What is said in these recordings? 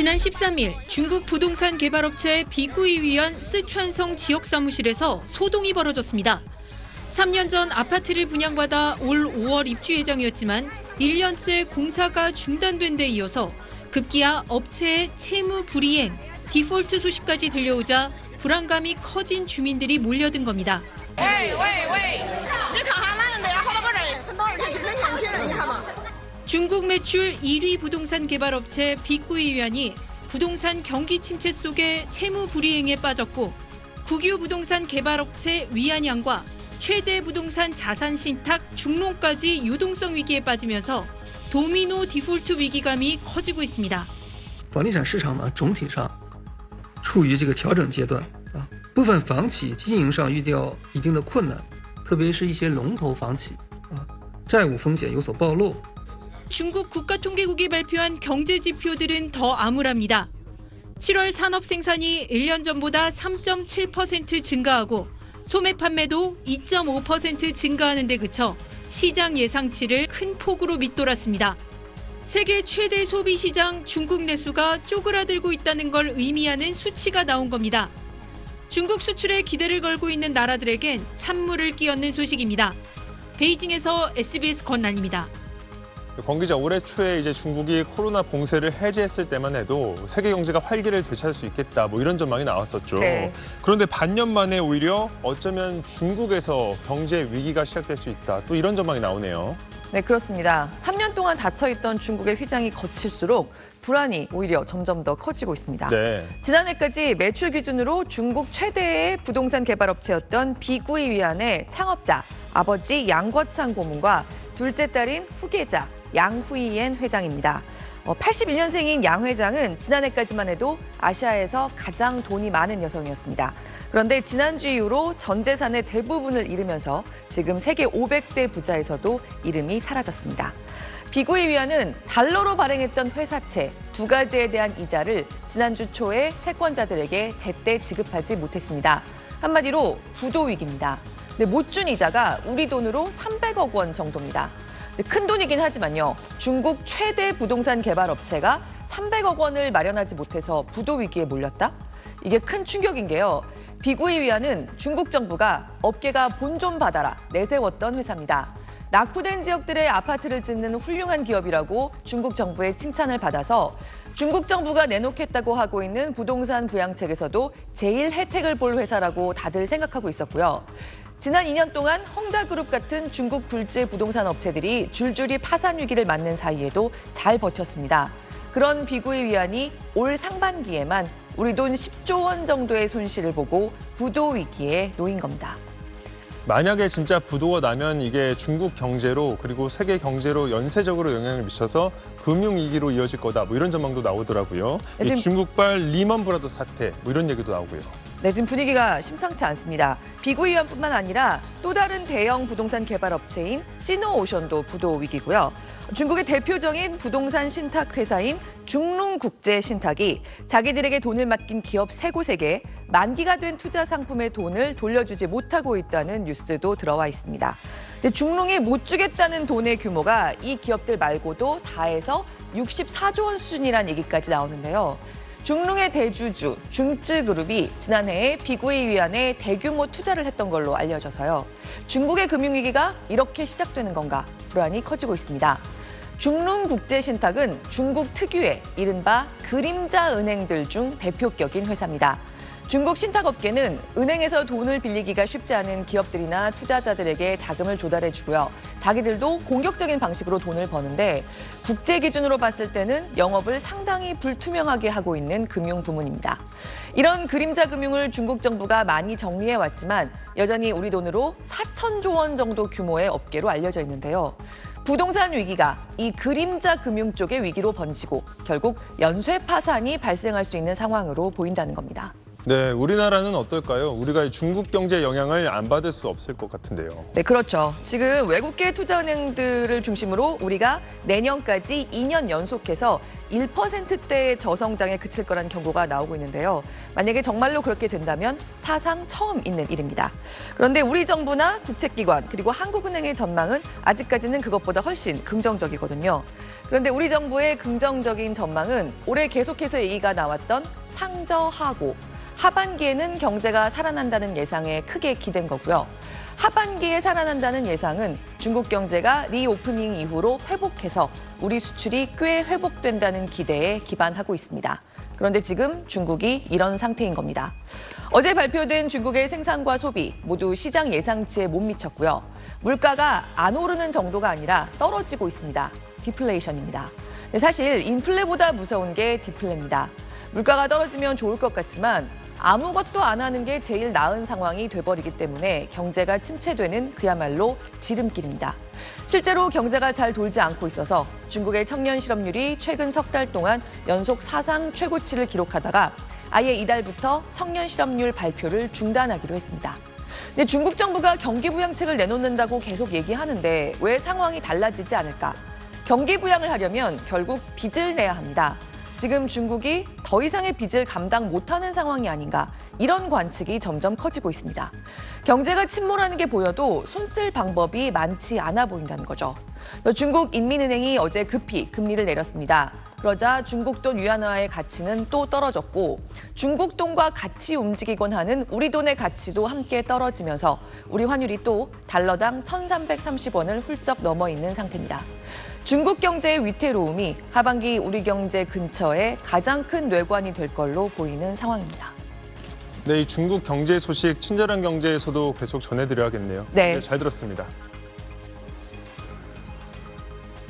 지난 13일 중국 부동산 개발업체 비구이 위안 쓰촨성 지역 사무실에서 소동이 벌어졌습니다. 3년 전 아파트를 분양받아 올 5월 입주 예정이었지만 1년째 공사가 중단된 데 이어서 급기야 업체의 채무 불이행, 디폴트 소식까지 들려오자 불안감이 커진 주민들이 몰려든 겁니다. 중국 매출 1위 부동산 개발업체 비구이 위안이 부동산 경기 침체 속에 채무 불이행에 빠졌고 국유 부동산 개발업체 위안양과 최대 부동산 자산 신탁 중농까지 유동성 위기에 빠지면서 도미노 디폴트 위기감이 커지고 있습니다. 房地产市场呢，总体上处于这个调整阶段啊，部分房企经营上遇到一定的困难，特别是一些龙头房企啊，债务风险有所暴露。 중국 국가통계국이 발표한 경제 지표들은 더 암울합니다. 7월 산업 생산이 1년 전보다 3.7% 증가하고 소매 판매도 2.5% 증가하는 데 그쳐 시장 예상치를 큰 폭으로 밑돌았습니다. 세계 최대 소비 시장 중국 내수가 쪼그라들고 있다는 걸 의미하는 수치가 나온 겁니다. 중국 수출에 기대를 걸고 있는 나라들에겐 찬물을 끼얹는 소식입니다. 베이징에서 SBS 권난입니다. 권 기자, 올해 초에 이제 중국이 코로나 봉쇄를 해제했을 때만 해도 세계 경제가 활기를 되찾을 수 있겠다, 뭐 이런 전망이 나왔었죠. 네. 그런데 반년 만에 오히려 어쩌면 중국에서 경제 위기가 시작될 수 있다, 또 이런 전망이 나오네요. 네, 그렇습니다. 3년 동안 닫혀있던 중국의 휘장이 거칠수록 불안이 오히려 점점 더 커지고 있습니다. 네. 지난해까지 매출 기준으로 중국 최대의 부동산 개발업체였던 비구이 위안의 창업자, 아버지 양거창 고문과 둘째 딸인 후계자 양후이엔 회장입니다. 81년생인 양 회장은 지난해까지만 해도 아시아에서 가장 돈이 많은 여성이었습니다. 그런데 지난주 이후로 전 재산의 대부분을 잃으면서 지금 세계 500대 부자에서도 이름이 사라졌습니다. 비구이 위안은 달러로 발행했던 회사채 2가지에 대한 이자를 지난주 초에 채권자들에게 제때 지급하지 못했습니다. 한마디로 부도 위기입니다. 못 준 이자가 우리 돈으로 300억 원 정도입니다. 큰 돈이긴 하지만요. 중국 최대 부동산 개발업체가 300억 원을 마련하지 못해서 부도 위기에 몰렸다? 이게 큰 충격인 게요. 비구이 위안은 중국 정부가 업계가 본 좀 받아라 내세웠던 회사입니다. 낙후된 지역들의 아파트를 짓는 훌륭한 기업이라고 중국 정부의 칭찬을 받아서 중국 정부가 내놓겠다고 하고 있는 부동산 부양책에서도 제일 혜택을 볼 회사라고 다들 생각하고 있었고요. 지난 2년 동안 헝다그룹 같은 중국 굴지 부동산 업체들이 줄줄이 파산 위기를 맞는 사이에도 잘 버텼습니다. 그런 비구이 위안이 올 상반기에만 우리 돈 10조 원 정도의 손실을 보고 부도 위기에 놓인 겁니다. 만약에 진짜 부도가 나면 이게 중국 경제로 그리고 세계 경제로 연쇄적으로 영향을 미쳐서 금융위기로 이어질 거다, 뭐 이런 전망도 나오더라고요. 이 중국발 리먼 브라더스 사태, 뭐 이런 얘기도 나오고요. 네, 지금 분위기가 심상치 않습니다. 비구이 위안뿐만 아니라 또 다른 대형 부동산 개발업체인 시노오션도 부도 위기고요. 중국의 대표적인 부동산 신탁 회사인 중농국제신탁이 자기들에게 돈을 맡긴 기업 3곳에게 만기가 된 투자 상품의 돈을 돌려주지 못하고 있다는 뉴스도 들어와 있습니다. 중농이 못 주겠다는 돈의 규모가 이 기업들 말고도 다 해서 64조 원 수준이란 얘기까지 나오는데요. 중농의 대주주 중쯔그룹이 지난해에 비구이 위안에 대규모 투자를 했던 걸로 알려져서요. 중국의 금융위기가 이렇게 시작되는 건가 불안이 커지고 있습니다. 중농국제신탁은 중국 특유의 이른바 그림자 은행들 중 대표격인 회사입니다. 중국 신탁업계는 은행에서 돈을 빌리기가 쉽지 않은 기업들이나 투자자들에게 자금을 조달해주고요. 자기들도 공격적인 방식으로 돈을 버는데 국제 기준으로 봤을 때는 영업을 상당히 불투명하게 하고 있는 금융 부문입니다. 이런 그림자 금융을 중국 정부가 많이 정리해왔지만 여전히 우리 돈으로 4천조 원 정도 규모의 업계로 알려져 있는데요. 부동산 위기가 이 그림자 금융 쪽의 위기로 번지고 결국 연쇄 파산이 발생할 수 있는 상황으로 보인다는 겁니다. 네, 우리나라는 어떨까요? 우리가 이 중국 경제 영향을 안 받을 수 없을 것 같은데요. 네, 그렇죠. 지금 외국계 투자은행들을 중심으로 우리가 내년까지 2년 연속해서 1%대의 저성장에 그칠 거라는 경고가 나오고 있는데요. 만약에 정말로 그렇게 된다면 사상 처음 있는 일입니다. 그런데 우리 정부나 국책기관 그리고 한국은행의 전망은 아직까지는 그것보다 훨씬 긍정적이거든요. 그런데 우리 정부의 긍정적인 전망은 올해 계속해서 얘기가 나왔던 상저하고 하반기에는 경제가 살아난다는 예상에 크게 기댄 거고요. 하반기에 살아난다는 예상은 중국 경제가 리오프닝 이후로 회복해서 우리 수출이 꽤 회복된다는 기대에 기반하고 있습니다. 그런데 지금 중국이 이런 상태인 겁니다. 어제 발표된 중국의 생산과 소비 모두 시장 예상치에 못 미쳤고요. 물가가 안 오르는 정도가 아니라 떨어지고 있습니다. 디플레이션입니다. 사실 인플레보다 무서운 게 디플레입니다. 물가가 떨어지면 좋을 것 같지만 아무것도 안 하는 게 제일 나은 상황이 돼버리기 때문에 경제가 침체되는 그야말로 지름길입니다. 실제로 경제가 잘 돌지 않고 있어서 중국의 청년 실업률이 최근 석 달 동안 연속 사상 최고치를 기록하다가 아예 이달부터 청년 실업률 발표를 중단하기로 했습니다. 근데 중국 정부가 경기 부양책을 내놓는다고 계속 얘기하는데 왜 상황이 달라지지 않을까? 경기 부양을 하려면 결국 빚을 내야 합니다. 지금 중국이 더 이상의 빚을 감당 못하는 상황이 아닌가 이런 관측이 점점 커지고 있습니다. 경제가 침몰하는 게 보여도 손쓸 방법이 많지 않아 보인다는 거죠. 중국 인민은행이 어제 급히 금리를 내렸습니다. 그러자 중국 돈 위안화의 가치는 또 떨어졌고 중국 돈과 같이 움직이곤 하는 우리 돈의 가치도 함께 떨어지면서 우리 환율이 또 달러당 1,330원을 훌쩍 넘어 있는 상태입니다. 중국 경제의 위태로움이 하반기 우리 경제 근처에 가장 큰 뇌관이 될 걸로 보이는 상황입니다. 네, 이 중국 경제 소식 친절한 경제에서도 계속 전해드려야겠네요. 네. 잘 들었습니다.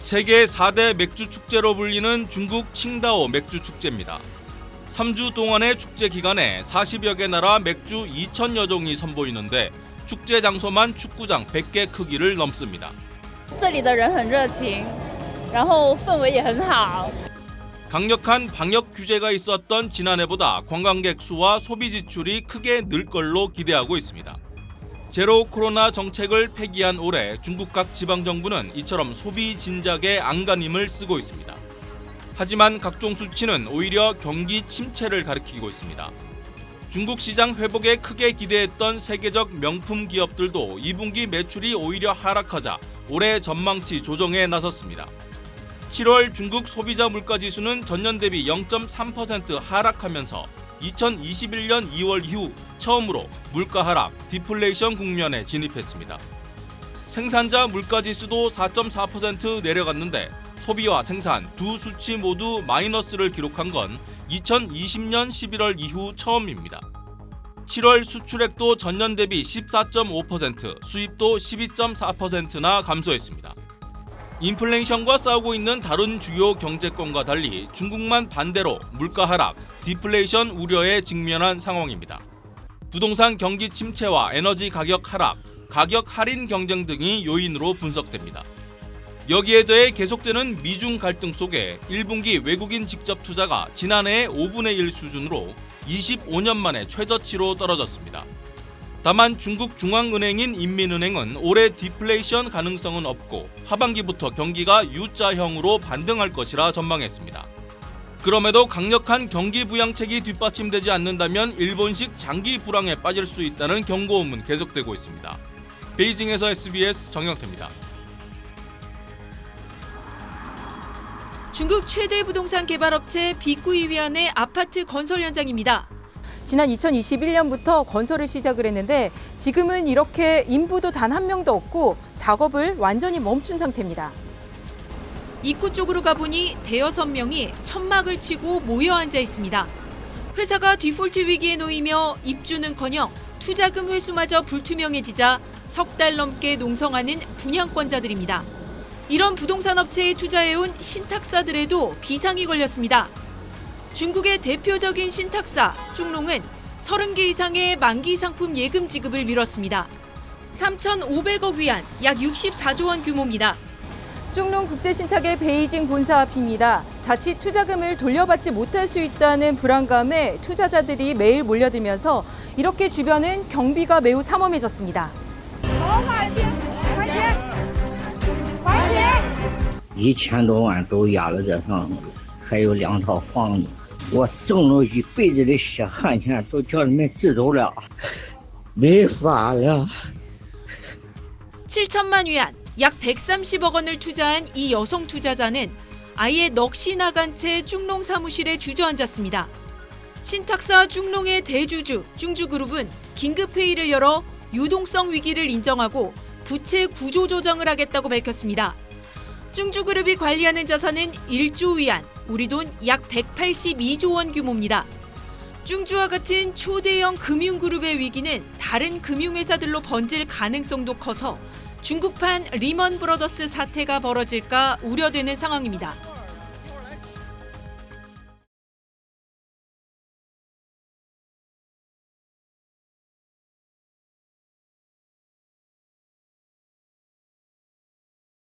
세계 4대 맥주 축제로 불리는 중국 칭다오 맥주 축제입니다. 3주 동안의 축제 기간에 40여 개 나라 맥주 2,000여 종이 선보이는데 축제 장소만 축구장 100개 크기를 넘습니다. 这里的人很热情，然后氛围也很好。 강력한 방역 규제가 있었던 지난해보다 관광객 수와 소비 지출이 크게 늘 걸로 기대하고 있습니다. 제로 코로나 정책을 폐기한 올해 중국 각 지방정부는 이처럼 소비 진작에 안간힘을 쓰고 있습니다. 하지만 각종 수치는 오히려 경기 침체를 가리키고 있습니다. 중국 시장 회복에 크게 기대했던 세계적 명품 기업들도 2분기 매출이 오히려 하락하자 올해 전망치 조정에 나섰습니다. 7월 중국 소비자 물가지수는 전년 대비 0.3% 하락하면서 2021년 2월 이후 처음으로 물가 하락, 디플레이션 국면에 진입했습니다. 생산자 물가지수도 4.4% 내려갔는데 소비와 생산 두 수치 모두 마이너스를 기록한 건 2020년 11월 이후 처음입니다. 7월 수출액도 전년 대비 14.5%, 수입도 12.4%나 감소했습니다. 인플레이션과 싸우고 있는 다른 주요 경제권과 달리 중국만 반대로 물가 하락, 디플레이션 우려에 직면한 상황입니다. 부동산 경기 침체와 에너지 가격 하락, 가격 할인 경쟁 등이 요인으로 분석됩니다. 여기에 더해 계속되는 미중 갈등 속에 1분기 외국인 직접 투자가 지난해의 5분의 1 수준으로 25년 만에 최저치로 떨어졌습니다. 다만 중국 중앙은행인 인민은행은 올해 디플레이션 가능성은 없고 하반기부터 경기가 U자형으로 반등할 것이라 전망했습니다. 그럼에도 강력한 경기 부양책이 뒷받침되지 않는다면 일본식 장기 불황에 빠질 수 있다는 경고음은 계속되고 있습니다. 베이징에서 SBS 정영태입니다. 중국 최대 부동산 개발업체 비구이위안의 아파트 건설 현장입니다. 지난 2021년부터 건설을 시작을 했는데 지금은 이렇게 인부도 단 한 명도 없고 작업을 완전히 멈춘 상태입니다. 입구 쪽으로 가보니 대여섯 명이 천막을 치고 모여 앉아 있습니다. 회사가 디폴트 위기에 놓이며 입주는커녕 투자금 회수마저 불투명해지자 석 달 넘게 농성하는 분양권자들입니다. 이런 부동산 업체에 투자해온 신탁사들에도 비상이 걸렸습니다. 중국의 대표적인 신탁사 중농은 30개 이상의 만기 상품 예금 지급을 미뤘습니다. 3,500억 위안, 약 64조 원 규모입니다. 중농 국제신탁의 베이징 본사 앞입니다. 자칫 투자금을 돌려받지 못할 수 있다는 불안감에 투자자들이 매일 몰려들면서 이렇게 주변은 경비가 매우 삼엄해졌습니다. 1000多万都压在这上，还有2套房子，我挣了一辈子的血汗钱都叫你们知道了，没法了。 7천만 위안, 약 130억 원을 투자한 이 여성 투자자는 아예 넋이 나간 채 중농 사무실에 주저앉았습니다. 신탁사 중농의 대주주 중주그룹은 긴급회의를 열어 유동성 위기를 인정하고 부채 구조 조정을 하겠다고 밝혔습니다. 중주그룹이 관리하는 자산은 1조 위안, 우리 돈 약 182조 원 규모입니다. 중주와 같은 초대형 금융그룹의 위기는 다른 금융회사들로 번질 가능성도 커서 중국판 리먼 브러더스 사태가 벌어질까 우려되는 상황입니다.